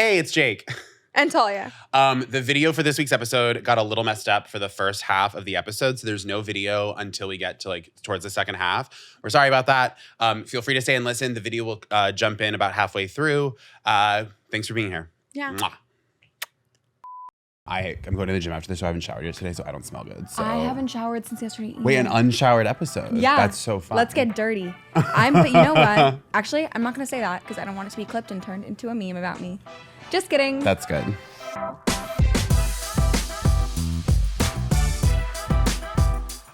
Hey, it's Jake. And Talia. The video for this week's episode got a little messed up for the first half of the episode, so there's no video until we get to towards the second half. We're sorry about that. Feel free to stay and listen. The video will jump in about halfway through. Thanks for being here. Yeah. Mwah. I'm going to the gym after this, so I haven't showered yet today, so I don't smell good. So. I haven't showered since yesterday evening. Wait, an unshowered episode? Yeah. That's so fun. Let's get dirty. But you know what? Actually, I'm not going to say that because I don't want it to be clipped and turned into a meme about me. Just kidding. That's good.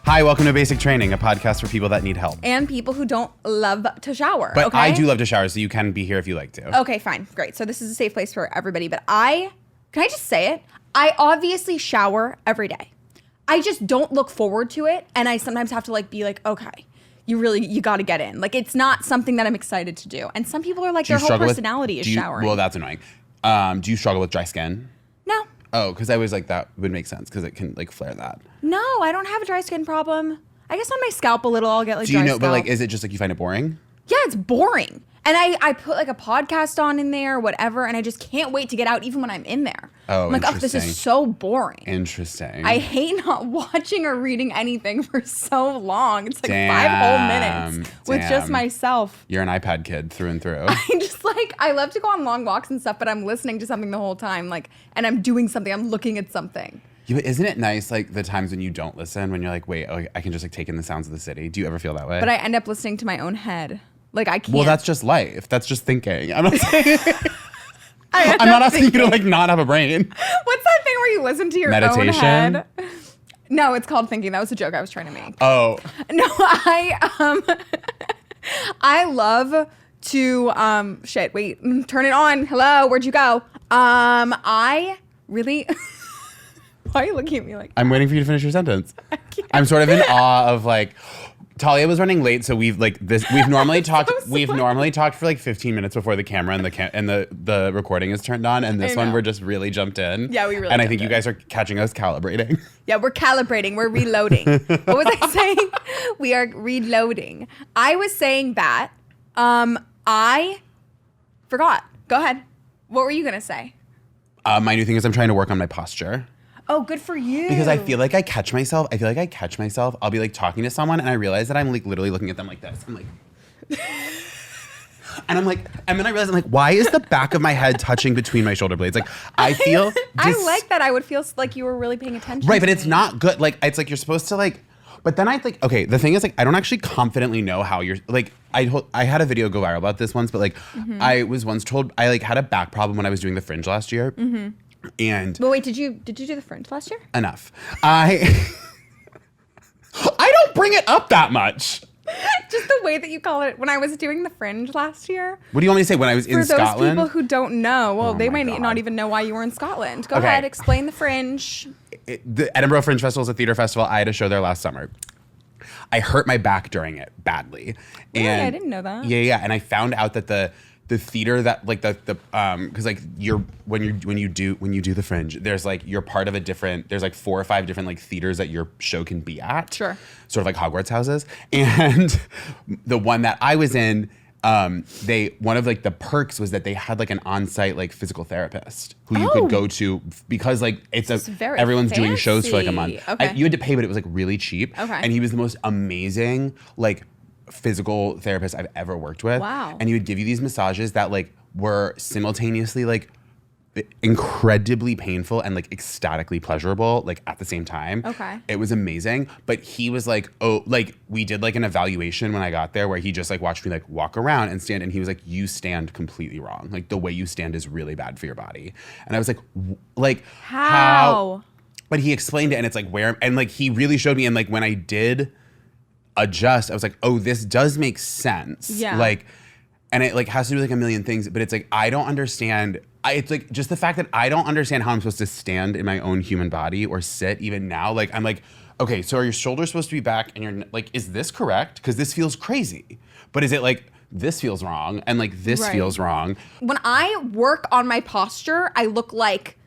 Hi, welcome to Basic Training, a podcast for people that need help. And people who don't love to shower. But okay? I do love to shower, so you can be here if you like to. Okay, fine. Great. So this is a safe place for everybody. But can I just say it? I obviously shower every day. I just don't look forward to it. And I sometimes have to be like, okay, you got to get in. It's not something that I'm excited to do. And some people are like, their whole personality is showering. Well, that's annoying. Do you struggle with dry skin? No. Oh, because I was like, that would make sense because it can flare that. No, I don't have a dry skin problem. I guess on my scalp a little, I'll get dry scalp. But is it just you find it boring? Yeah, it's boring. And I put a podcast on in there, whatever, and I just can't wait to get out even when I'm in there. Oh, I'm like, oh, this is so boring. Interesting. I hate not watching or reading anything for so long. It's 5 whole minutes with just myself. You're an iPad kid through and through. I love to go on long walks and stuff, but I'm listening to something the whole time, and I'm doing something, I'm looking at something. Yeah, but isn't it nice, the times when you don't listen, when you're like, wait, I can just take in the sounds of the city? Do you ever feel that way? But I end up listening to my own head. I can't. Well, that's just life. That's just thinking. I'm not saying... I'm not asking you to not have a brain. What's that thing where you listen to your own head? No, it's called thinking. That was a joke I was trying to make. Oh. No, I love to shit. Wait, turn it on. Hello, where'd you go? I really. Why are you looking at me like? I'm waiting for you to finish your sentence. I'm sort of in awe of Talia was running late, so we've normally talked. We've normally talked for 15 minutes before the camera and the recording is turned on, and this one we're just really jumped in. Yeah, we really. And I think you guys are catching us calibrating. Yeah, we're calibrating. We're reloading. What was I saying? We are reloading. I was saying that. I forgot. Go ahead. What were you gonna say? My new thing is I'm trying to work on my posture. Oh, good for you. Because I feel like I catch myself. I'll be talking to someone and I realize that I'm literally looking at them like this. I'm like, and then I realize why is the back of my head touching between my shoulder blades? I feel. I like that. I would feel like you were really paying attention. Right, but it's not good. It's you're supposed to But then okay, the thing is I don't actually confidently know how you're I had a video go viral about this once, but I was once told I had a back problem when I was doing the Fringe last year. Mm-hmm. And but wait, did you do the Fringe last year? Enough. I don't bring it up that much. Just the way that you call it. When I was doing the Fringe last year. What do you want me to say? When I was in Scotland? For those people who don't know, they might not even know why you were in Scotland. Go ahead, explain the Fringe. The Edinburgh Fringe Festival is a theater festival. I had a show there last summer. I hurt my back during it badly. Really? I didn't know that. Yeah. And I found out that the theater that because when you do the Fringe, there's you're part of a different, there's 4 or 5 different theaters that your show can be at. Sure. Sort of Hogwarts houses. And the one that I was in, one of the perks was that they had an on-site physical therapist who you could go to because everyone's doing shows for a month. Okay. You had to pay, but it was really cheap. Okay. And he was the most amazing physical therapist I've ever worked with. Wow. And he would give you these massages that were simultaneously incredibly painful and ecstatically pleasurable at the same time. Okay. It was amazing. But he was we did an evaluation when I got there where he just watched me walk around and stand, and he was you stand completely wrong. The way you stand is really bad for your body. And I was how? But he explained it, and it's where, and he really showed me, and when I did adjust, I was oh, this does make sense. Yeah. And it has to do with a million things, but it's I don't understand. It's just the fact that I don't understand how I'm supposed to stand in my own human body or sit even now. I'm okay, so are your shoulders supposed to be back and you're is this correct? Because this feels crazy. But is it this feels wrong and this feels wrong? When I work on my posture, I look like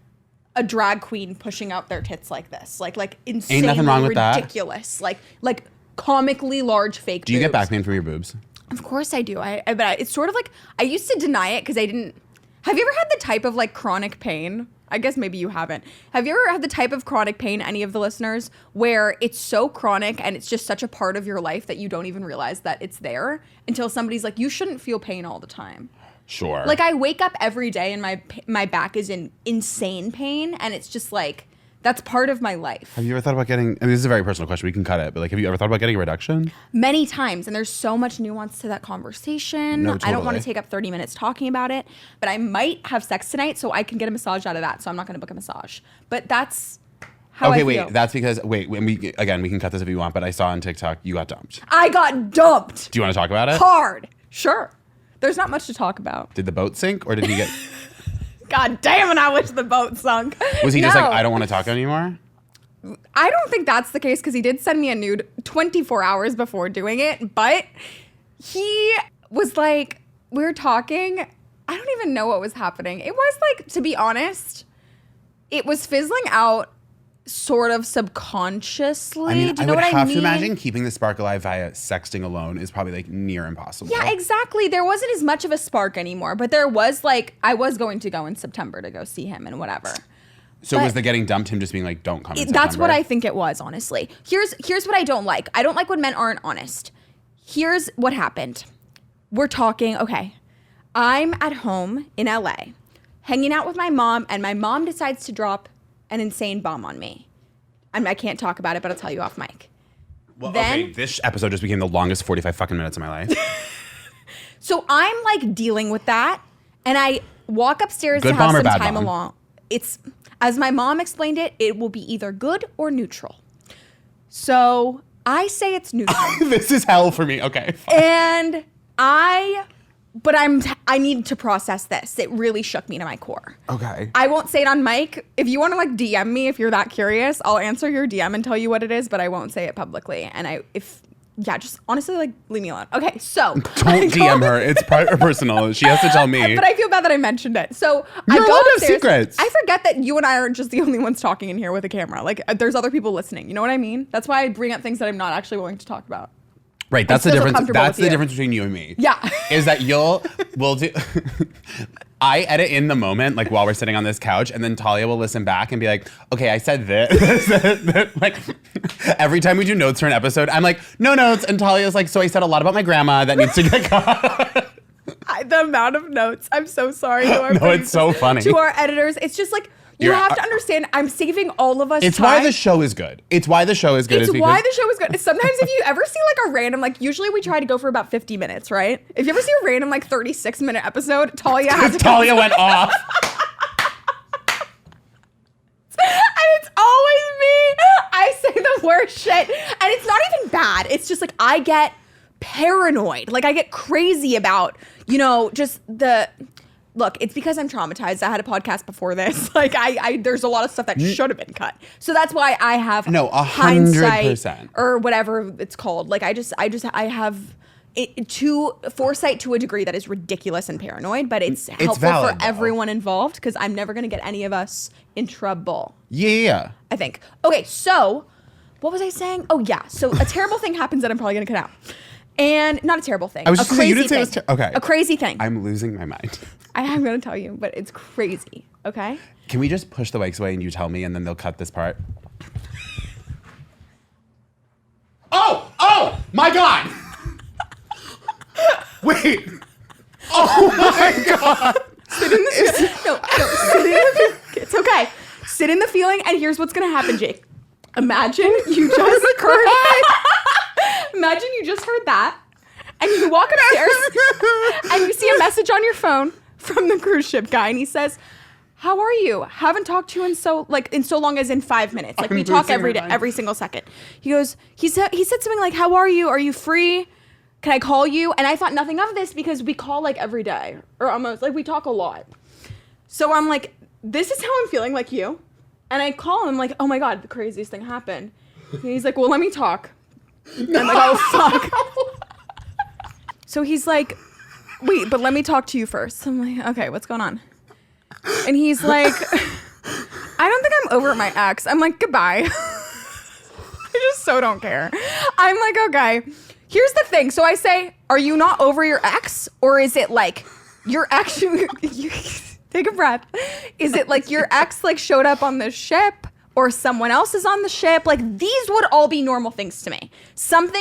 a drag queen pushing out their tits like this. Insanely Ain't nothing wrong with ridiculous. That. Comically large fake boobs. Do you get back pain from your boobs? Of course I do. But it's sort of I used to deny it because I didn't. Have you ever had the type of like chronic pain? I guess maybe you haven't. Have you ever had the type of chronic pain, any of the listeners, where it's so chronic and it's just such a part of your life that you don't even realize that it's there until somebody's like, you shouldn't feel pain all the time. Sure. Like I wake up every day and my back is in insane pain, and it's just like, that's part of my life. Have you ever thought about getting, I mean, this is a very personal question, we can cut it, but like, have you ever thought about getting a reduction? Many times, and there's so much nuance to that conversation. No, I don't want totally. to take up 30 minutes talking about it, but I might have sex tonight, so I can get a massage out of that, so I'm not going to book a massage. But that's how I feel. That's because, when we can cut this if you want, but I saw on TikTok, you got dumped. I got dumped. Do you want to talk about it? Hard. Sure. There's not much to talk about. Did the boat sink, or did he get... God damn it, I wish the boat sunk. Was he just like, I don't want to talk anymore? I don't think that's the case, because he did send me a nude 24 hours before doing it, but he was like, we were talking. I don't even know what was happening. It was like, to be honest, it was fizzling out sort of subconsciously. I mean, Do you know what I mean? I would have to imagine keeping the spark alive via sexting alone is probably like near impossible. Yeah, exactly. There wasn't as much of a spark anymore, but there was like, I was going to go in September to go see him and whatever. So was the getting dumped him just being like, don't come in That's September? what I think it was, honestly. Here's what I don't like. I don't like when men aren't honest. Here's what happened. We're talking, okay. I'm at home in LA, hanging out with my mom, and my mom decides to drop an insane bomb on me. I can't talk about it, but I'll tell you off mic. Well, Then- okay, this episode just became the longest 45 fucking minutes of my life. So I'm like dealing with that, and I walk upstairs Good to have bomb or some bad time bomb? along. It's, as my mom explained it, it will be either good or neutral. So I say it's neutral. This is hell for me. Okay. Fine. And I need to process this. It really shook me to my core. Okay. I won't say it on mic. If you want to like DM me, if you're that curious, I'll answer your DM and tell you what it is, but I won't say it publicly. And just honestly, like, leave me alone. Okay, so. Don't DM her. It's private or personal. She has to tell me. But I feel bad that I mentioned it. So You're I go allowed to have upstairs. secrets. I forget that you and I aren't just the only ones talking in here with a camera. Like, there's other people listening. You know what I mean? That's why I bring up things that I'm not actually willing to talk about. Right, that's the still feel difference. comfortable That's with the you. difference between you and me. Yeah. Is that we'll do. I edit in the moment, like while we're sitting on this couch, and then Talia will listen back and be like, "Okay, I said this." Like every time we do notes for an episode, I'm like, "No notes," and Talia's like, "So I said a lot about my grandma that needs to get cut." The amount of notes. I'm so sorry to our No, producers, it's so funny. to our editors. It's just like, you You're- have to understand, I'm saving all of us It's time. why the show is good. It's why the show is good. It's is because why the show is good. Sometimes if you ever see like a random, like usually we try to go for about 50 minutes, right? If you ever see a random like 36-minute episode, Talia has to Talia went off. And it's always me. I say the worst shit. And it's not even bad. It's just like I get paranoid. Like I get crazy about, just the... Look, it's because I'm traumatized. I had a podcast before this. Like there's a lot of stuff that should have been cut. So that's why I have 100%. or whatever it's called. Like I have foresight to a degree that is ridiculous and paranoid, but it's helpful valid, for though. everyone involved because I'm never going to get any of us in trouble. Yeah. I think. Okay, so what was I saying? Oh yeah, so a terrible thing happens that I'm probably gonna cut out, and not a terrible thing. I was a just gonna say, you crazy didn't say it was thing. okay. A crazy thing. I'm losing my mind. I am gonna tell you, but it's crazy. Okay. Can we just push the mics away and you tell me, and then they'll cut this part? Oh my God! Wait. Oh my God! Sit in the sit in the, it's okay. Sit in the feeling, and here's what's gonna happen, Jake. Imagine you just heard. Imagine you just heard that, and you walk upstairs, and you see a message on your phone from the cruise ship guy, and he says, "How are you? Haven't talked to you in so long as in 5 minutes. Like we talk every day, every single second." He goes, he said something like, "How are you? Are you free? Can I call you?" And I thought nothing of this because we call like every day, or almost like we talk a lot. So I'm like, this is how I'm feeling, like you. And I call him like, "Oh my God, the craziest thing happened." And he's like, "Well, let me talk." No. I'm like, "Oh fuck." So he's like, "Wait, but let me talk to you first." I'm like, "Okay, what's going on?" And he's like, "I don't think I'm over my ex." I'm like, "Goodbye." I just so don't care. I'm like, "Okay, here's the thing." So I say, "Are you not over your ex? Or is it like your ex?" Take a breath. Is it like your ex like showed up on the ship or someone else is on the ship? Like these would all be normal things to me.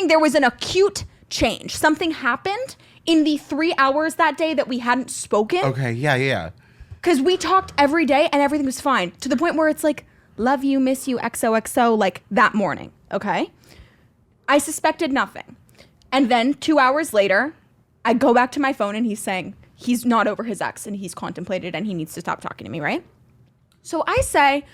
There was an acute change. Something happened in the 3 hours that day that we hadn't spoken. Okay, yeah. Because we talked every day and everything was fine. To the point where it's like, love you, miss you, XOXO, like that morning, okay? I suspected nothing. And then 2 hours later, I go back to my phone and he's saying he's not over his ex and he's contemplated and he needs to stop talking to me, right? So I say,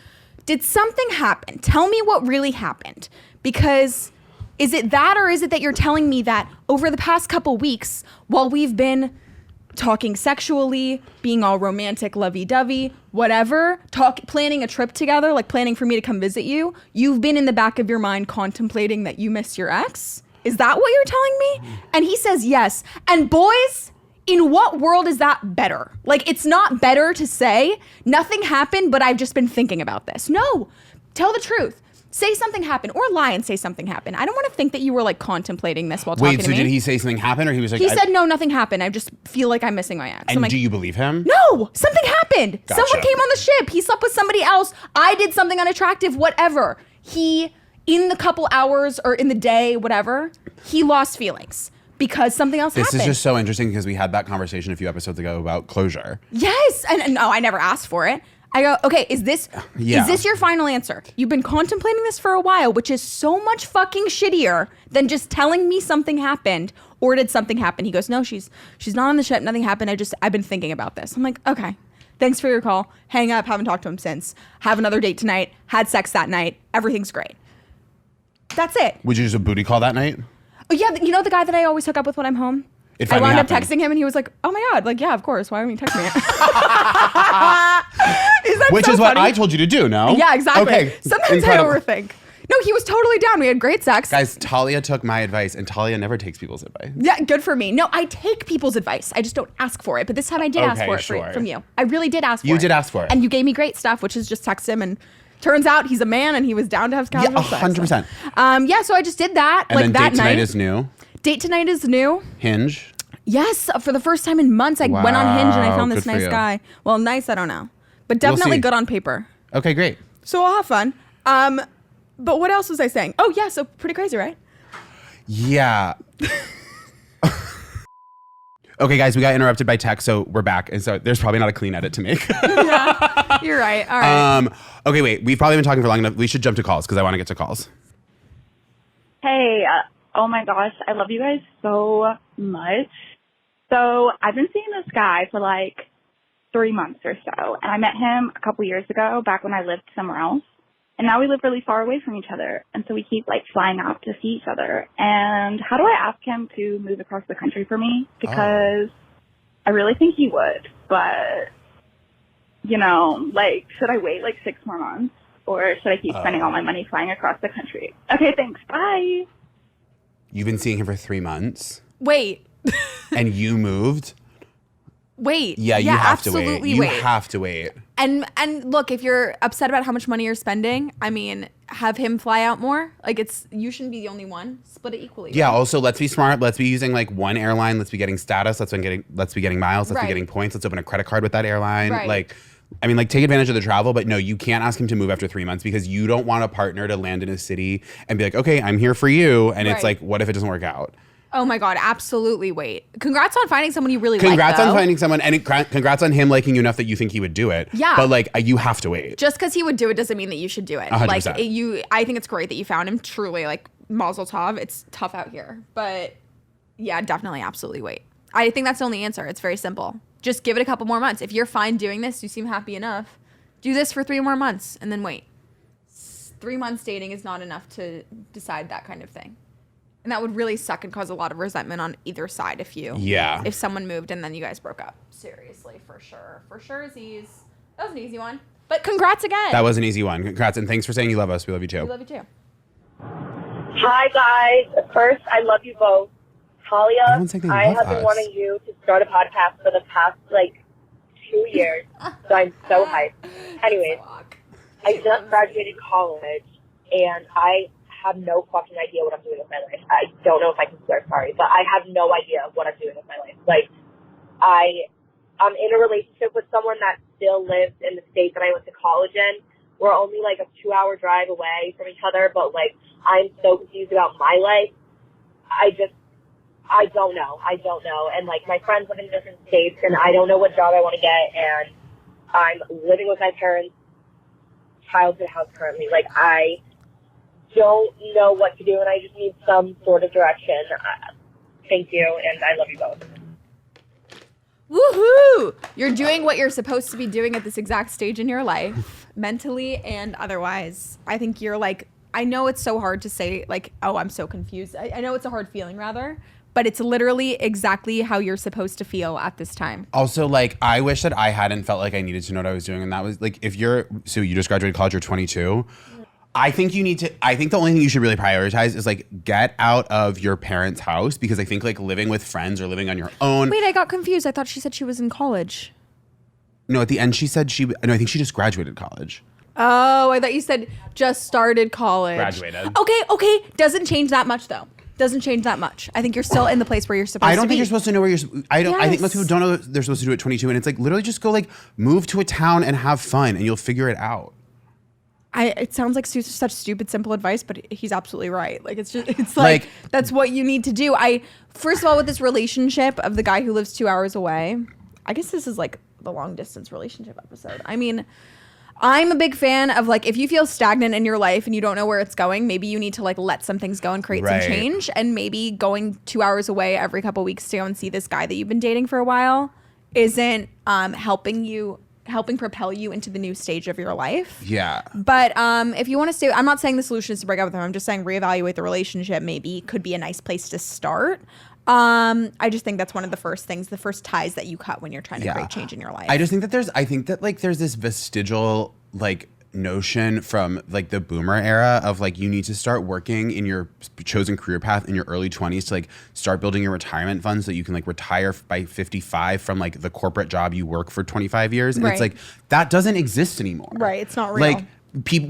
did something happen? Tell me what really happened. Because is it that or is it that you're telling me that over the past couple weeks, while we've been talking sexually, being all romantic, lovey-dovey, whatever, planning a trip together, like planning for me to come visit you, you've been in the back of your mind contemplating that you miss your ex? Is that what you're telling me? And he says yes. And boys, in what world is that better? Like, it's not better to say, nothing happened, but I've just been thinking about this. No, tell the truth. Say something happened, or lie and say something happened. I don't want to think that you were like contemplating this while talking to me. Wait, so did he say something happened, or he was like? He said no, nothing happened. I just feel like I'm missing my ex. And I'm like, do you believe him? No, something happened. Gotcha. Someone came on the ship. He slept with somebody else. I did something unattractive. Whatever. In the couple hours or in the day, whatever, he lost feelings because something else happened. This is just so interesting because we had that conversation a few episodes ago about closure. Yes, and no, I never asked for it. I go, okay, is this your final answer? You've been contemplating this for a while, which is so much fucking shittier than just telling me something happened or did something happen? He goes, no, she's not on the ship. Nothing happened. I've been thinking about this. I'm like, okay, thanks for your call. Hang up. Haven't talked to him since. Have another date tonight. Had sex that night. Everything's great. That's it. Would you just a booty call that night? Oh, yeah, you know the guy that I always hook up with when I'm home? I wound up texting him and he was like, oh my God, like, yeah, of course. Why don't you text me? Which is what I told you to do, no? Yeah, exactly. Okay. Sometimes Incredible. I overthink. No, he was totally down. We had great sex. Guys, Talia took my advice, and Talia never takes people's advice. Yeah, good for me. No, I take people's advice. I just don't ask for it. But this time I did ask for it from you. I really did ask for it. You did ask for it. And you gave me great stuff, which is just text him. And turns out he's a man and he was down to have casual sex. 100%. Yeah, so I just did that. And like then that date tonight is new. Date tonight is new. Hinge. Yes, for the first time in months, I went on Hinge and I found this nice guy. Well, nice, I don't know. But definitely good on paper. Okay, great. So I'll have fun. But what else was I saying? Oh, yeah, so pretty crazy, right? Yeah. Okay, guys, we got interrupted by text, so we're back. And so there's probably not a clean edit to make. Yeah, you're right. All right. Okay, wait. We've probably been talking for long enough. We should jump to calls because I want to get to calls. Hey, oh my gosh, I love you guys so much. So I've been seeing this guy for like 3 months or so, and I met him a couple years ago back when I lived somewhere else. And now we live really far away from each other, and so we keep like flying out to see each other. And how do I ask him to move across the country for me? Because I really think he would, but you know, like, should I wait like 6 more months, or should I keep spending all my money flying across the country? Okay, thanks. Bye. You've been seeing him for 3 months. Wait. And you moved? Wait. Yeah, you have to wait. Absolutely You wait. have to wait. And look, if you're upset about how much money you're spending, I mean, have him fly out more. Like, you shouldn't be the only one. Split it equally. Yeah. Right? Also, let's be smart. Let's be using like one airline. Let's be getting status. Let's be getting miles. Let's be getting points. Let's open a credit card with that airline. Right. Like, I mean, like, take advantage of the travel. But no, you can't ask him to move after 3 months because you don't want a partner to land in a city and be like, okay, I'm here for you. And it's like, what if it doesn't work out? Oh my God, absolutely wait. Congrats on finding someone you really like. Congrats on finding someone, and congrats on him liking you enough that you think he would do it. Yeah. But like, you have to wait. Just because he would do it doesn't mean that you should do it. 100%. Like, I think it's great that you found him. Truly, like, mazel tov. It's tough out here. But yeah, definitely, absolutely wait. I think that's the only answer. It's very simple. Just give it a couple more months. If you're fine doing this, you seem happy enough, do this for 3 more months and then wait. 3 months dating is not enough to decide that kind of thing. And that would really suck and cause a lot of resentment on either side if someone moved and then you guys broke up. Seriously, for sure. For sure, Aziz. That was an easy one. But congrats again. That was an easy one. Congrats, and thanks for saying you love us. We love you too. We love you too. Hi, guys. First, I love you both. Talia, I have been wanting you to start a podcast for the past, 2 years, so I'm so hyped. Anyways, I just graduated college, and I have no fucking idea what I'm doing with my life. I don't know if I can swear, sorry, but I have no idea what I'm doing with my life. I'm in a relationship with someone that still lives in the state that I went to college in. We're only like a 2-hour drive away from each other, but like I'm so confused about my life. I don't know. And like my friends live in different states and I don't know what job I want to get, and I'm living with my parents' childhood house currently. Like I don't know what to do and I just need some sort of direction. Thank you, and I love you both. Woohoo! You're doing what you're supposed to be doing at this exact stage in your life, mentally and otherwise. I think you're like, I know it's so hard to say, like, oh, I'm so confused. I know it's a hard feeling, rather, but it's literally exactly how you're supposed to feel at this time. Also, like, I wish that I hadn't felt like I needed to know what I was doing. And that was, like, so you just graduated college, you're 22. I think the only thing you should really prioritize is like get out of your parents' house, because I think like living with friends or living on your own. Wait, I got confused. I thought she said she was in college. No, at the end she said I think she just graduated college. Oh, I thought you said just started college. Graduated. Okay. Doesn't change that much though. Doesn't change that much. I think you're still in the place where you're supposed to be. I don't think you're supposed to know where you're. I think most people don't know they're supposed to do it at 22, and it's like literally just go like move to a town and have fun, and you'll figure it out. It sounds like such stupid, simple advice, but he's absolutely right. Like, it's like that's what you need to do. First of all, with this relationship of the guy who lives 2 hours away, I guess this is like the long distance relationship episode. I mean, I'm a big fan of like, if you feel stagnant in your life and you don't know where it's going, maybe you need to like let some things go and create some change. And maybe going 2 hours away every couple weeks to go and see this guy that you've been dating for a while isn't helping propel you into the new stage of your life. Yeah. But if you want to stay, I'm not saying the solution is to break up with him. I'm just saying reevaluate the relationship. Maybe could be a nice place to start. I just think that's one of the first ties that you cut when you're trying to create change in your life. I think that there's this vestigial like notion from like the boomer era of like you need to start working in your chosen career path in your early 20s to like start building your retirement fund so you can like retire by 55 from like the corporate job you work for 25 years. And it's like that doesn't exist anymore. Right. It's not real. Like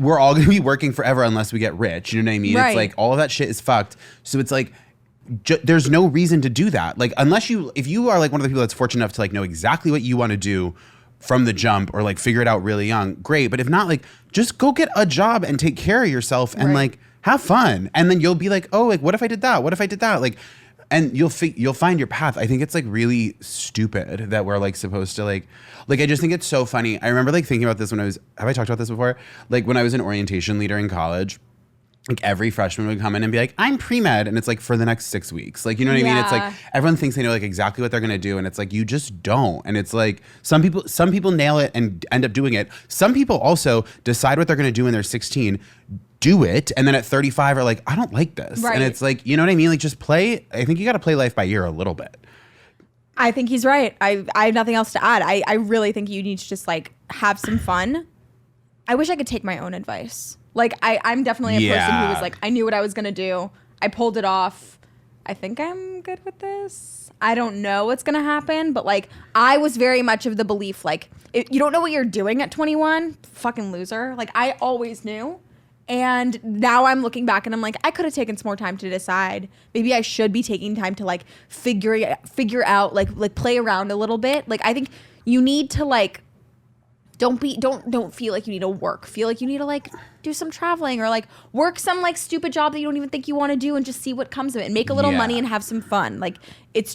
we're all going to be working forever unless we get rich. You know what I mean? Right. It's like all of that shit is fucked. So it's like there's no reason to do that. Like if you are like one of the people that's fortunate enough to like know exactly what you want to do from the jump or like figure it out really young, great. But if not, like just go get a job and take care of yourself and like have fun. And then you'll be like, oh, like what if I did that? What if I did that? Like, and you'll find your path. I think it's like really stupid that we're like supposed to like I just think it's so funny. I remember like thinking about this have I talked about this before? Like when I was an orientation leader in college, like every freshman would come in and be like, I'm pre-med. And it's like for the next 6 weeks. Like, you know what I mean? It's like everyone thinks they know like exactly what they're going to do. And it's like, you just don't. And it's like some people nail it and end up doing it. Some people also decide what they're going to do when they're 16, do it. And then at 35 are like, I don't like this. Right. And it's like, you know what I mean? Like just play. I think you got to play life by ear a little bit. I think he's right. I have nothing else to add. I really think you need to just like have some fun. I wish I could take my own advice. Like, I'm definitely a person who was like, I knew what I was going to do. I pulled it off. I think I'm good with this. I don't know what's going to happen. But, like, I was very much of the belief, like, if you don't know what you're doing at 21, fucking loser. Like, I always knew. And now I'm looking back and I'm like, I could have taken some more time to decide. Maybe I should be taking time to, like, figure out, like play around a little bit. Like, I think you need to, like, don't feel like you need to work. Feel like you need to like do some traveling or like work some like stupid job that you don't even think you want to do and just see what comes of it and make a little money and have some fun. Like it's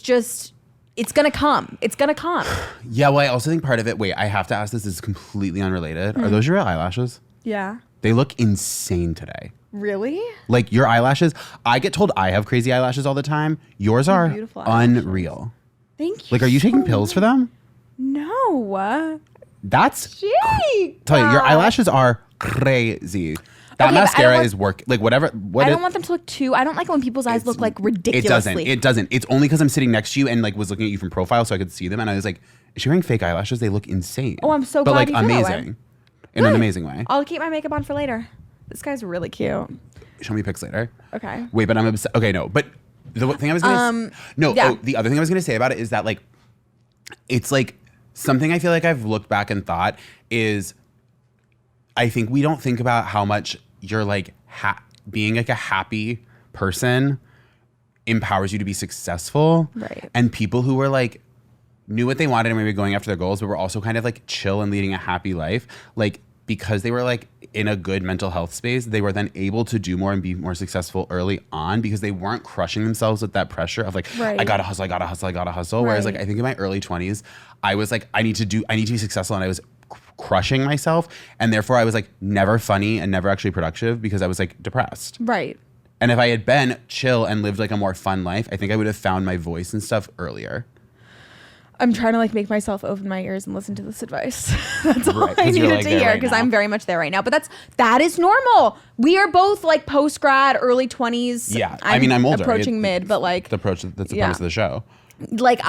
gonna come. It's gonna come. Yeah, well, I also think part of it, wait, I have to ask this is completely unrelated. Are those your real eyelashes? Yeah. They look insane today. Really? Like your eyelashes, I get told I have crazy eyelashes all the time. Yours are beautiful unreal. Thank you. Like, are you taking pills for them? No. That's Jake. Tell you, your eyelashes are crazy. That mascara is work. Like whatever. I don't want them to look too. I don't like when people's eyes look like ridiculously. It doesn't. It's only because I'm sitting next to you and like was looking at you from profile so I could see them, and I was like, is she wearing fake eyelashes? They look insane. Oh, I'm so glad. But like you feel that way. amazing, in an amazing way. I'll keep my makeup on for later. This guy's really cute. Show me pics later. Okay. Wait, but I'm obsessed. Okay, no, but the thing I was gonna the other thing I was gonna say about it is that like it's like. Something I feel like I've looked back and thought is I think we don't think about how much you're like being like a happy person empowers you to be successful. Right. And people who are like knew what they wanted and maybe going after their goals, but were also kind of like chill and leading a happy life. Like, because they were like in a good mental health space, they were then able to do more and be more successful early on because they weren't crushing themselves with that pressure of like, I gotta hustle. Right. Whereas like, I think in my early 20s, I was like, I need to be successful. And I was crushing myself. And therefore I was like never funny and never actually productive because I was like depressed. Right. And if I had been chill and lived like a more fun life, I think I would have found my voice and stuff earlier. I'm trying to like make myself open my ears and listen to this advice. That's all Right, I 'cause you're, needed like, to there hear right because now. I'm very much there right now. But that is normal. We are both like post-grad, early 20s. Yeah. I'm older. Approaching mid, but like that's the premise of the show. like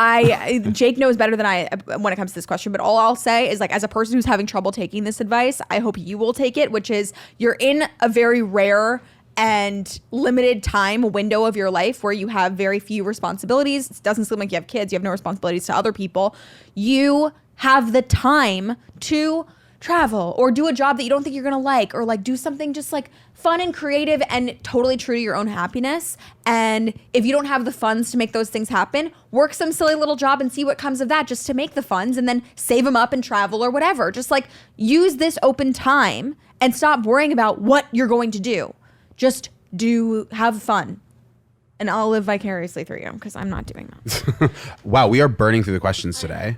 Jake knows better than I when it comes to this question, but all I'll say is like, as a person who's having trouble taking this advice, I hope you will take it, which is you're in a very rare and limited time window of your life where you have very few responsibilities. It doesn't seem like you have kids. You have no responsibilities to other people. You have the time to travel or do a job that you don't think you're going to like, or like do something just like fun and creative and totally true to your own happiness. And if you don't have the funds to make those things happen, work some silly little job and see what comes of that just to make the funds, and then save them up and travel or whatever. Just like use this open time and stop worrying about what you're going to do. Just have fun. And I'll live vicariously through you because I'm not doing that. Wow, we are burning through the questions today.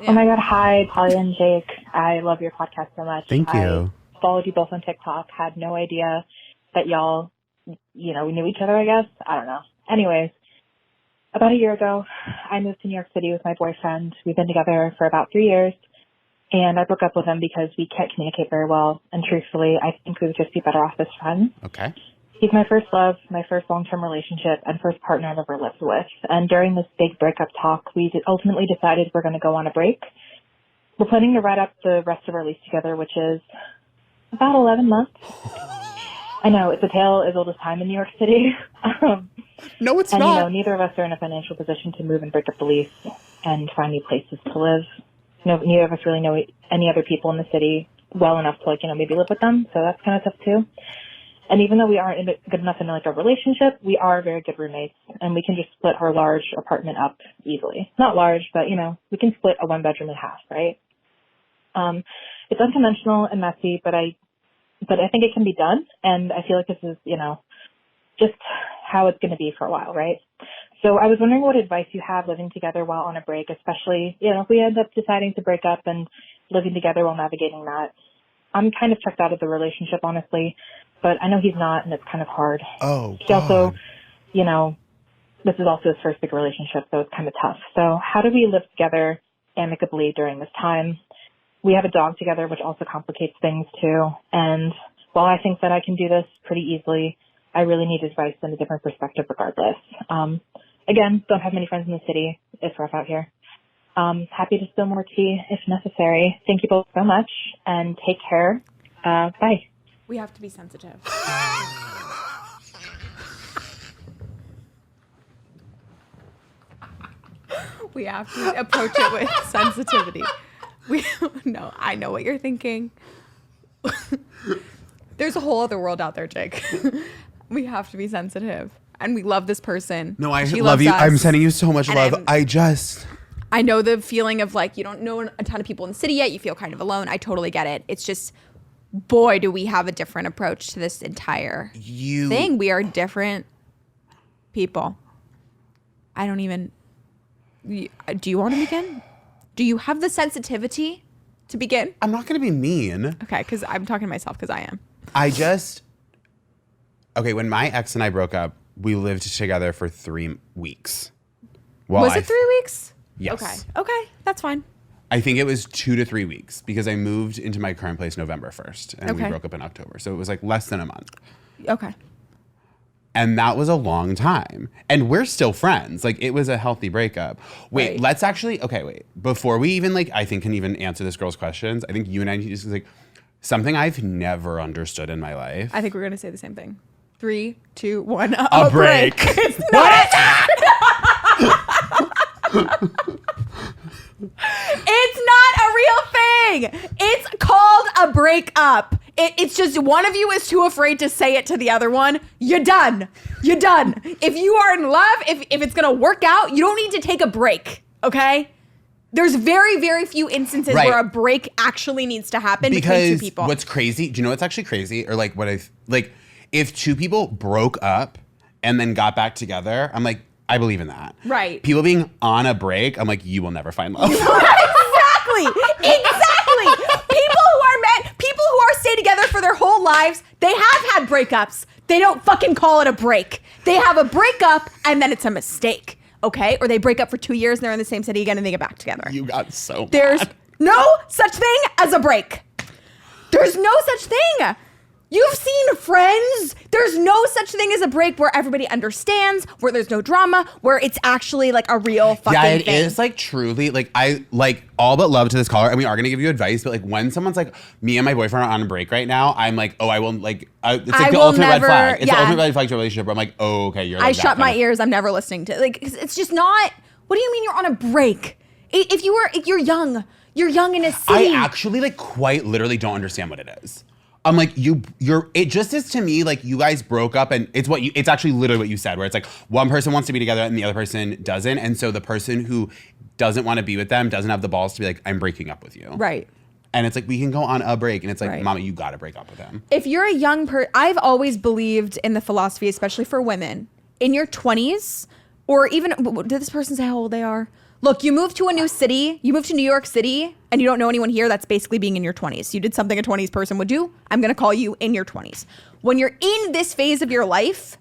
Oh my God. Hi, Talia and Jake. I love your podcast so much. Thank you. I followed you both on TikTok. Had no idea that y'all, we knew each other, I guess. I don't know. Anyways, about a year ago, I moved to New York City with my boyfriend. We've been together for about 3 years. And I broke up with him because we can't communicate very well. And truthfully, I think we would just be better off as friends. Okay. He's my first love, my first long-term relationship, and first partner I've ever lived with. And during this big breakup talk, we ultimately decided we're going to go on a break. We're planning to write up the rest of our lease together, which is about 11 months. I know, it's a tale as old as time in New York City. No, it's and, not. neither of us are in a financial position to move and break up the lease and find new places to live. Neither of us really know any other people in the city well enough to, maybe live with them. So that's kind of tough, too. And even though we aren't good enough in, a relationship, we are very good roommates. And we can just split our large apartment up easily. Not large, but, we can split a one-bedroom in half, right? It's unconventional and messy, but I think it can be done. And I feel like this is, just how it's going to be for a while, right? So I was wondering what advice you have living together while on a break, especially, if we end up deciding to break up and living together while navigating that. I'm kind of checked out of the relationship, honestly, but I know he's not, and it's kind of hard. Oh, He also, this is also his first big relationship, so it's kind of tough. So how do we live together amicably during this time? We have a dog together, which also complicates things too. And while I think that I can do this pretty easily, I really need advice and a different perspective regardless. Again, don't have many friends in the city. It's rough out here. Happy to spill more tea if necessary. Thank you both so much, and take care. Bye. We have to be sensitive. We have to approach it with sensitivity. No, I know what you're thinking. There's a whole other world out there, Jake. We have to be sensitive. And we love this person. No, I She love loves you. us. I'm sending you so much love. I'm- I know the feeling of you don't know a ton of people in the city yet. You feel kind of alone. I totally get it. It's just, boy, do we have a different approach to this entire thing. We are different people. I don't even, do you want to begin? Do you have the sensitivity to begin? I'm not going to be mean. Okay, because I'm talking to myself because I am. Okay, when my ex and I broke up, we lived together for 3 weeks. Was it 3 weeks? Yes. Okay, that's fine. I think it was 2 to 3 weeks because I moved into my current place November 1st and we Okay. broke up in October. So it was less than a month. Okay. And that was a long time. And we're still friends. It was a healthy breakup. Wait, Right. let's actually, wait. Before we even I think can even answer this girl's questions, I think you and I need to something I've never understood in my life. I think we're going to say the same thing. 3, 2, 1. A break. It's not. It's not a real thing. It's called a breakup. It's just one of you is too afraid to say it to the other one. You're done. You're done. If you are in love, if it's going to work out, you don't need to take a break, okay? There's very, very few instances where a break actually needs to happen between two people. What's crazy, do you know what's actually crazy? Or like if two people broke up and then got back together, I'm like, I believe in that. Right. People being on a break, I'm like, you will never find love. Exactly. People who are stay together for their whole lives, they have had breakups. They don't fucking call it a break. They have a breakup and then it's a mistake. Okay, or they break up for 2 years and they're in the same city again and they get back together. You got so mad. There's no such thing as a break. There's no such thing. You've seen Friends. There's no such thing as a break where everybody understands, where there's no drama, where it's actually like a real fucking thing. Yeah, it is like truly like I like all but love to this caller, and we are gonna give you advice, but like when someone's like, me and my boyfriend are on a break right now, I'm like, oh, I will like, it's like the ultimate red flag. It's the ultimate red flag to a relationship where I'm like, oh, okay, you're like I shut my ears. I'm never listening to like. It's just not. What do you mean you're on a break? If you're young in a city. I actually like quite literally don't understand what it is. I'm like, it just is to me like you guys broke up and it's actually literally what you said, where it's like one person wants to be together and the other person doesn't. And so the person who doesn't want to be with them doesn't have the balls to be like, I'm breaking up with you. Right. And it's like, we can go on a break. And it's like, Mama, you got to break up with him. If you're a young person, I've always believed in the philosophy, especially for women, in your 20s, or even, did this person say how old they are? Look, you move to a new city, you move to New York City, and you don't know anyone here, that's basically being in your 20s. You did something a 20s person would do, I'm going to call you in your 20s. When you're in this phase of your life,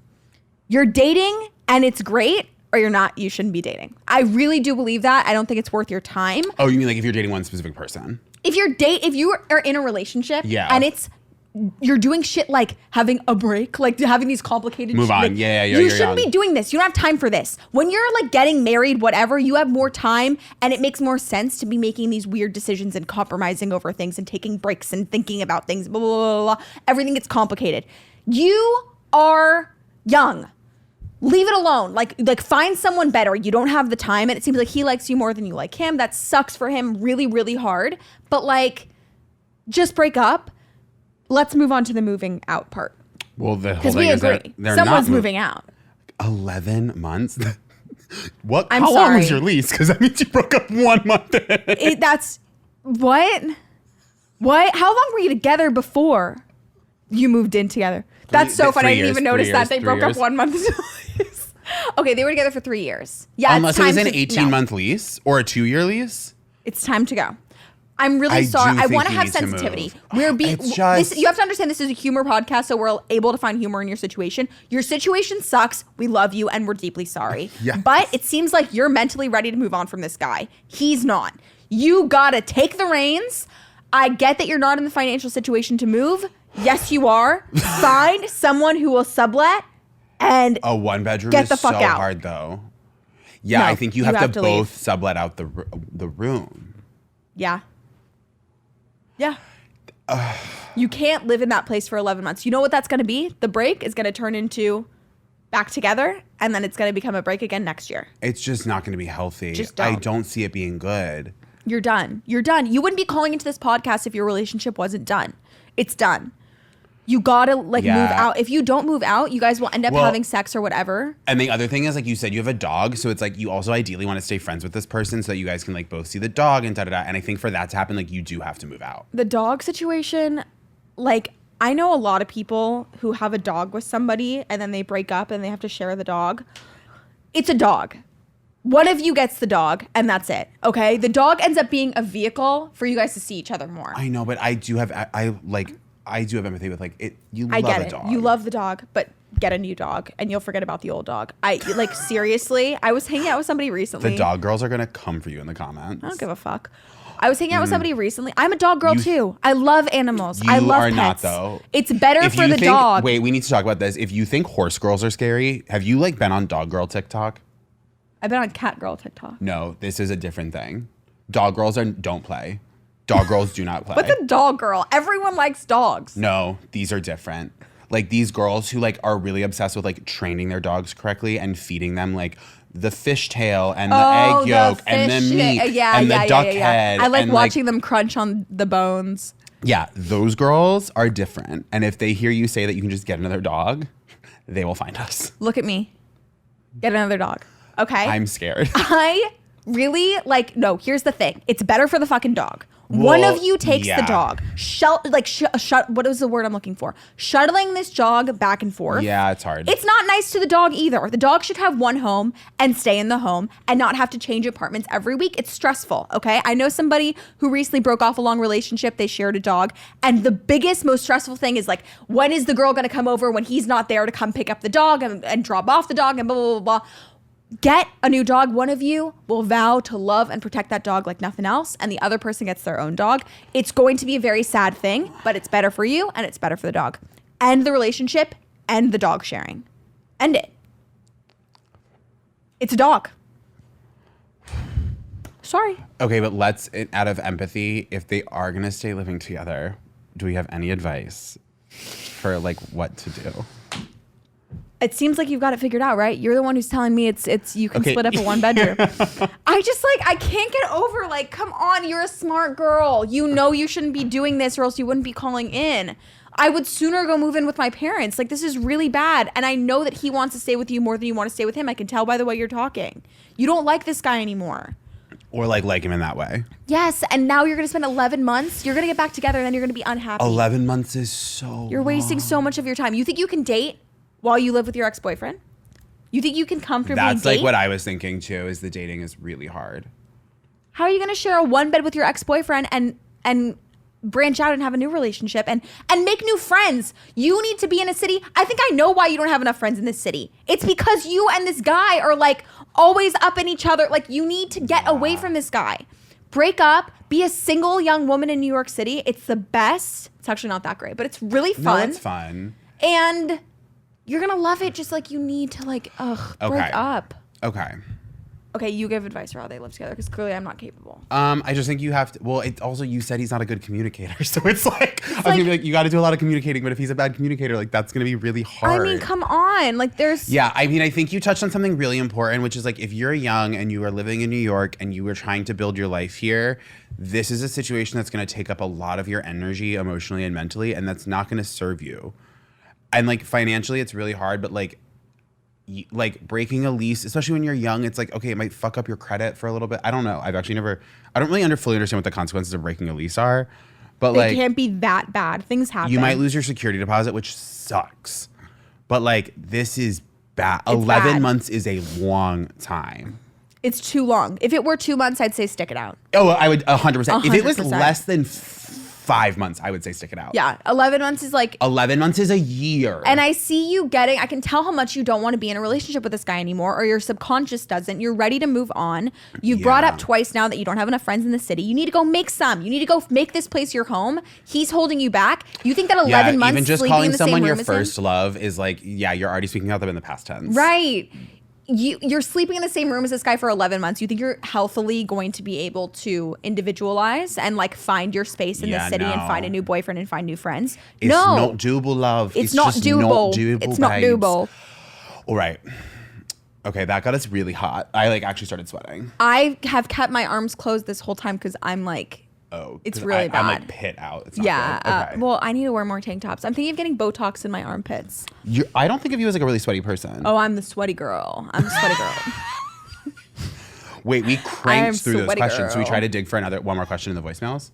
you're dating and it's great, or you're not, you shouldn't be dating. I really do believe that. I don't think it's worth your time. Oh, you mean like if you're dating one specific person? If you are in a relationship and you're doing shit like having a break, like having these complicated move on. Like, you shouldn't be doing this. You don't have time for this. When you're like getting married, whatever, you have more time and it makes more sense to be making these weird decisions and compromising over things and taking breaks and thinking about things, blah, blah, blah, blah. Everything gets complicated. You are young. Leave it alone. Like find someone better. You don't have the time and it seems like he likes you more than you like him. That sucks for him really, really hard. But like, just break up. Let's move on to the moving out part. Well, the whole because thing we is agree, they're someone's not moving out. 11 months. What? I'm How sorry. long was your lease? Because that means you broke up 1 month in. That's what? What? How long were you together before you moved in together? That's so funny. I didn't even notice that they broke up 1 month. Okay, they were together for 3 years. Yeah, unless it was an 18-month lease or a 2-year lease. It's time to go. I'm really sorry. I want to have sensitivity. You have to understand this is a humor podcast, so we're able to find humor in your situation. Your situation sucks. We love you, and we're deeply sorry. Yes. But it seems like you're mentally ready to move on from this guy. He's not. You gotta take the reins. I get that you're not in the financial situation to move. Yes, you are. Find someone who will sublet and a 1-bedroom get is the fuck so out. hard, though. Yeah, No, I think you have to both leave. sublet out the room. Yeah. Yeah. You can't live in that place for 11 months. You know what that's going to be? The break is going to turn into back together, and then it's going to become a break again next year. It's just not going to be healthy. Just I don't. don't see it being good. You're done. You're done. You wouldn't be calling into this podcast if your relationship wasn't done. It's done. You gotta move out. If you don't move out, you guys will end up having sex or whatever. And the other thing is, like you said, you have a dog, so it's like you also ideally want to stay friends with this person so that you guys can like both see the dog and da-da-da. And I think for that to happen, like you do have to move out. The dog situation, like I know a lot of people who have a dog with somebody and then they break up and they have to share the dog. It's a dog. One of you gets the dog and that's it. Okay? The dog ends up being a vehicle for you guys to see each other more. I know, but I do have empathy with like it. I get it. You love the dog, but get a new dog and you'll forget about the old dog. Seriously, I was hanging out with somebody recently. The dog girls are gonna come for you in the comments. I don't give a fuck. I was hanging out with somebody recently. I'm a dog girl too. I love animals. I love pets. You are not though. It's better for the dog. Wait, we need to talk about this. If you think horse girls are scary, have you like been on dog girl TikTok? I've been on cat girl TikTok. No, this is a different thing. Dog girls don't play. Dog girls do not play. What's a dog girl? Everyone likes dogs. No, these are different. Like these girls who like are really obsessed with like training their dogs correctly and feeding them like the fishtail and the egg yolk and the meat and the duck head. I like watching them crunch on the bones. Yeah, those girls are different. And if they hear you say that you can just get another dog, they will find us. Look at me. Get another dog. Okay? I'm scared. I really, no, here's the thing. It's better for the fucking dog. One of you takes the dog. What is the word I'm looking for? Shuttling this dog back and forth. Yeah, it's hard. It's not nice to the dog either. The dog should have one home and stay in the home and not have to change apartments every week. It's stressful, okay? I know somebody who recently broke off a long relationship. They shared a dog. And the biggest, most stressful thing is when is the girl going to come over when he's not there to come pick up the dog and drop off the dog and blah, blah, blah, blah. Get a new dog. One of you will vow to love and protect that dog like nothing else, and the other person gets their own dog. It's going to be a very sad thing, but it's better for you and it's better for the dog. End the relationship, end the dog sharing. End it. It's a dog. Sorry. Okay, but out of empathy, if they are going to stay living together, do we have any advice for what to do? It seems like you've got it figured out, right? You're the one who's telling me it's you can split up a one bedroom. I can't get over come on, you're a smart girl. You know you shouldn't be doing this or else you wouldn't be calling in. I would sooner go move in with my parents. This is really bad. And I know that he wants to stay with you more than you want to stay with him. I can tell by the way you're talking. You don't like this guy anymore. Or like him in that way. Yes, and now you're going to spend 11 months. You're going to get back together and then you're going to be unhappy. 11 months is so You're wasting so much of your time. You think you can date while you live with your ex-boyfriend? You think you can comfortably date? That's what I was thinking too, is the dating is really hard. How are you going to share a one bed with your ex-boyfriend and branch out and have a new relationship and make new friends? You need to be in a city. I think I know why you don't have enough friends in this city. It's because you and this guy are always up in each other. You need to get away from this guy. Break up, be a single young woman in New York City. It's the best. It's actually not that great, but it's really fun. No, it's fun. And you're going to love it just you need to break up. Okay. Okay, you give advice for how they live together because clearly I'm not capable. I just think you have to. Well, you said he's not a good communicator, so it's I was gonna be you got to do a lot of communicating. But if he's a bad communicator, that's gonna be really hard. I mean, come on, there's. Yeah, I mean, I think you touched on something really important, which is if you're young and you are living in New York and you are trying to build your life here, this is a situation that's gonna take up a lot of your energy, emotionally and mentally, and that's not gonna serve you. And financially, it's really hard, but breaking a lease, especially when you're young, it's okay, it might fuck up your credit for a little bit. I don't know. I don't really fully understand what the consequences of breaking a lease are, but they can't be that bad. Things happen. You might lose your security deposit, which sucks. But this is bad. It's 11 bad. months is a long time. It's too long. If it were 2 months, I'd say stick it out. Oh, I would 100%. If it was 100%. less than 5 months, I would say stick it out. Yeah, 11 months is 11 months is a year. And I see you I can tell how much you don't want to be in a relationship with this guy anymore, or your subconscious doesn't. You're ready to move on. You've brought up twice now that you don't have enough friends in the city. You need to go make some. You need to go make this place your home. He's holding you back. You think that 11 months even just sleeping calling in the someone same your room as first him? love is you're already speaking out them in the past tense. Right. You're sleeping in the same room as this guy for 11 months. You think you're healthily going to be able to individualize and find your space in the city and find a new boyfriend and find new friends? It's not doable, love. It's not just doable. Not doable. It's not babes. doable. All right. Okay, that got us really hot. I actually started sweating. I have kept my arms closed this whole time because I'm it's really bad. I'm pit out. It's not good. Okay. Well, I need to wear more tank tops. I'm thinking of getting Botox in my armpits. I don't think of you as a really sweaty person. Oh, I'm the sweaty girl. Wait, we cranked through those questions. Girl. So we try to dig for one more question in the voicemails?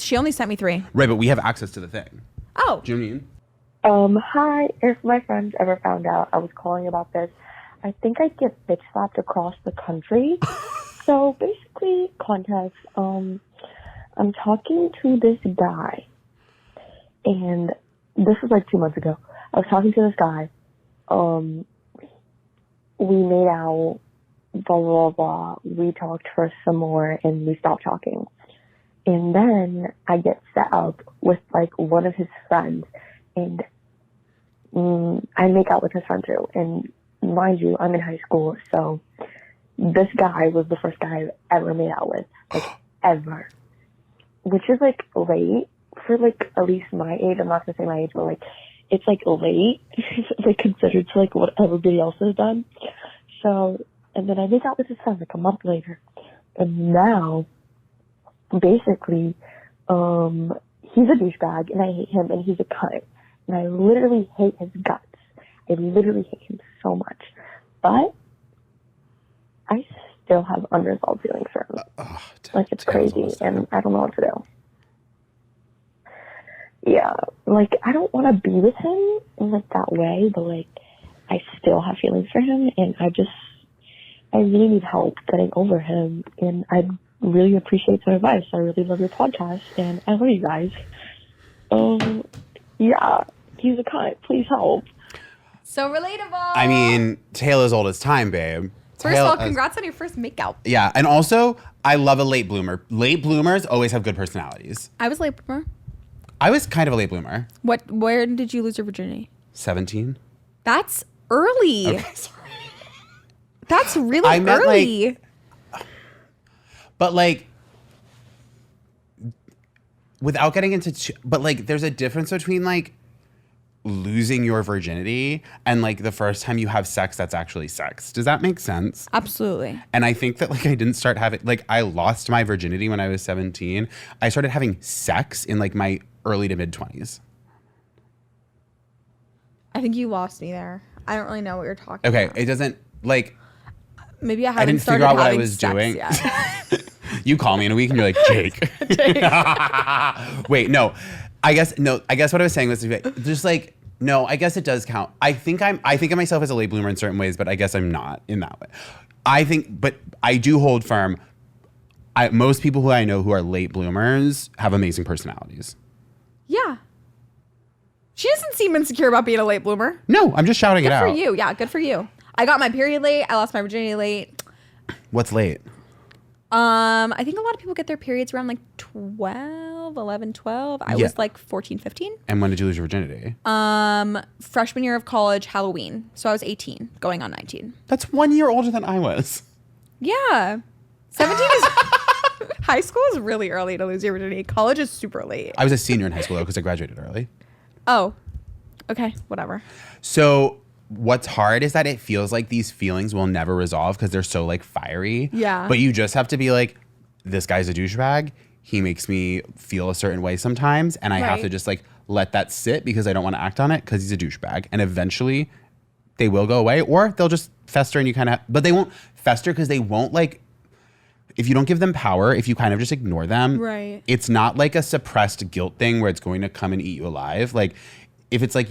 She only sent me 3. Right, but we have access to the thing. Oh. Do you mean? Hi. If my friends ever found out I was calling about this, I think I'd get bitch slapped across the country. So basically, context, I'm talking to this guy, and this was 2 months ago. I was talking to this guy. We made out, blah, blah, blah. We talked for some more, and we stopped talking. And then I get set up with, one of his friends, and I make out with his friend, too. And mind you, I'm in high school, so this guy was the first guy I've ever made out with, ever. Which is late for at least my age. I'm not gonna say my age, but it's late, considered to what everybody else has done. So, and then I make out with his friend a month later, and now, basically, he's a douchebag, and I hate him, and he's a cunt. And I literally hate his guts. I literally hate him so much. But I still have unresolved feelings for him. Like, it's crazy, and I don't know what to do. Yeah, like, I don't want to be with him in, like, that way, but, like, I still have feelings for him, and I really need help getting over him, and I'd really appreciate some advice. I really love your podcast, and I love you guys. Yeah, he's a cunt. Please help. So relatable. I mean, Taylor's old as time, babe. First of all, congrats on your first makeout. Yeah, and also, I love a late bloomer. Late bloomers always have good personalities. I was late bloomer. I was kind of a late bloomer. Where did you lose your virginity? 17. That's early. Okay, sorry. That's really early. But like, without getting into, but like, there's a difference between like losing your virginity and like the first time you have sex that's actually sex. Does that make sense? Absolutely. And I think that like I didn't start having, like I lost my virginity when I was 17. I started having sex in like my early to mid 20s. I think you lost me there. I don't really know what you're talking Okay, about. it doesn't like. Maybe I didn't started figure out what I having was sex doing. yet. You call me in a week and you're like, Jake. Wait, no. I guess what I was saying was just like, no, I guess it does count. I think of myself as a late bloomer in certain ways, but I guess I'm not in that way. But I do hold firm. Most people who I know who are late bloomers have amazing personalities. Yeah. She doesn't seem insecure about being a late bloomer. No, I'm just shouting it out. Good for you. Yeah, good for you. I got my period late. I lost my virginity late. What's late? I think a lot of people get their periods around like 11, 12. I was like 14, 15. And when did you lose your virginity? Freshman year of college, Halloween. So I was 18, going on 19. That's 1 year older than I was. Yeah. 17 is... High school is really early to lose your virginity. College is super late. I was a senior in high school though because I graduated early. Oh. Okay, whatever. So what's hard is that it feels like these feelings will never resolve because they're so like fiery. Yeah. But you just have to be like, this guy's a douchebag. He makes me feel a certain way sometimes. And I have to just like let that sit because I don't want to act on it because he's a douchebag. And eventually they will go away or they'll just fester and you kind of, but they won't fester because they won't like, if you don't give them power, if you kind of just ignore them, right? It's not like a suppressed guilt thing where it's going to come and eat you alive. Like if it's like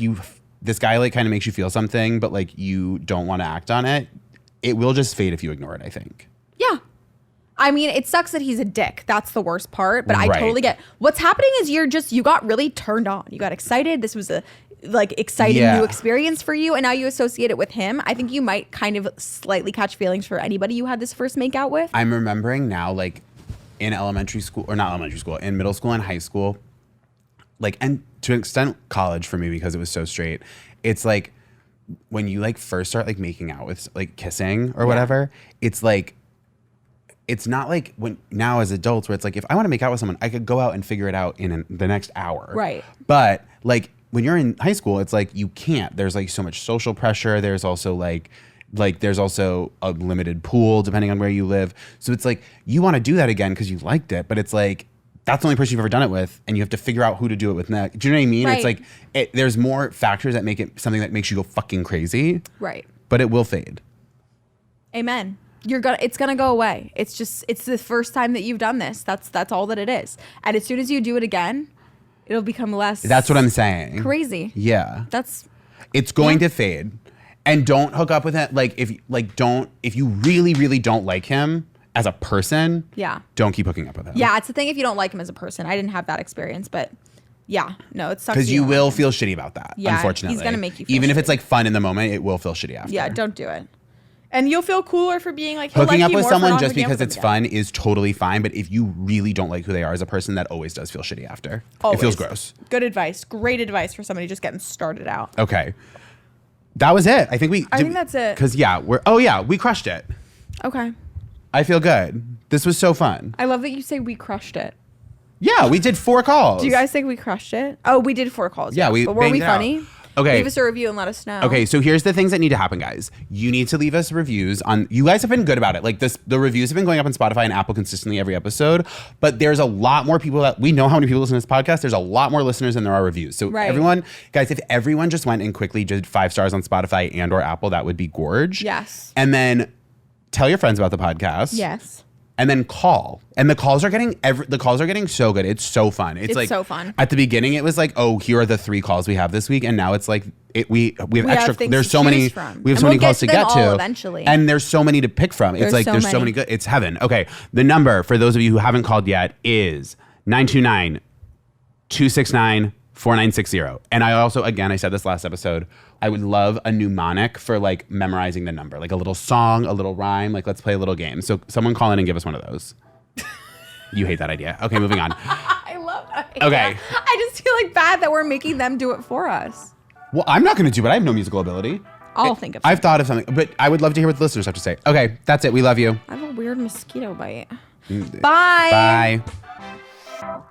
this guy like kind of makes you feel something, but like you don't want to act on it, it will just fade if you ignore it, I think. Yeah. I mean, it sucks that he's a dick. That's the worst part, but I totally get what's happening is you got really turned on. You got excited. This was a like exciting new experience for you and now you associate it with him. I think you might kind of slightly catch feelings for anybody you had this first make out with. I'm remembering now like in elementary school or not elementary school, in middle school and high school, like, and to an extent college for me because it was so straight. It's like when you like first start like making out with like kissing or whatever, it's like, it's not like when now as adults where it's like, if I want to make out with someone, I could go out and figure it out in the next hour. Right. But like when you're in high school, it's like you can't. There's like so much social pressure. There's also like there's also a limited pool depending on where you live. So it's like you want to do that again because you liked it, but it's like that's the only person you've ever done it with, and you have to figure out who to do it with next. Do you know what I mean? Right. It's like there's more factors that make it something that makes you go fucking crazy. Right. But it will fade. Amen. It's gonna go away. It's the first time that you've done this. That's all that it is. And as soon as you do it again, it'll become less. That's what I'm saying. Crazy. Yeah. It's going to fade. And don't hook up with it. Like if you really, really don't like him as a person, don't keep hooking up with him. Yeah, it's the thing if you don't like him as a person. I didn't have that experience, but yeah, no, it sucks. Because you will feel shitty about that, unfortunately. He's gonna make you feel even shitty. if it's like fun in the moment, it will feel shitty after. Yeah, don't do it. And you'll feel cooler for being like hooking up with someone just because it's fun is totally fine. But if you really don't like who they are as a person, that always does feel shitty after. Always. It feels gross. Good advice. Great advice for somebody just getting started out. Okay. That was it. I think that's it. Because we crushed it. Okay. I feel good. This was so fun. I love that you say we crushed it. Yeah, we did 4 calls. Do you guys think we crushed it? Oh, we did 4 calls. Yeah, but were we funny? Okay. Leave us a review and let us know. Okay, so here's the things that need to happen, guys. You need to leave us reviews on. You guys have been good about it. Like the reviews have been going up on Spotify and Apple consistently every episode. But there's a lot more people that we know how many people listen to this podcast. There's a lot more listeners than there are reviews. So everyone, guys, if everyone just went and quickly did 5 stars on Spotify and or Apple, that would be gorge. Yes. And then tell your friends about the podcast. Yes. And then call. And the calls are getting so good. It's so fun. It's like so fun. At the beginning, it was like, oh, here are the 3 calls we have this week, and now it's like we have extra. There's so many. We have so many calls to get to eventually. and there's so many to pick from. It's like there's so many good. It's heaven. Okay, the number for those of you who haven't called yet is 929-269-4960. And I also, again, I said this last episode, I would love a mnemonic for like memorizing the number, like a little song, a little rhyme. Like let's play a little game. So someone call in and give us one of those. You hate that idea. Okay, moving on. I love that idea. Okay. I just feel like bad that we're making them do it for us. Well, I'm not going to do it. I have no musical ability. I'll think of something. I've thought of something, but I would love to hear what the listeners have to say. Okay, that's it. We love you. I have a weird mosquito bite. Bye. Bye.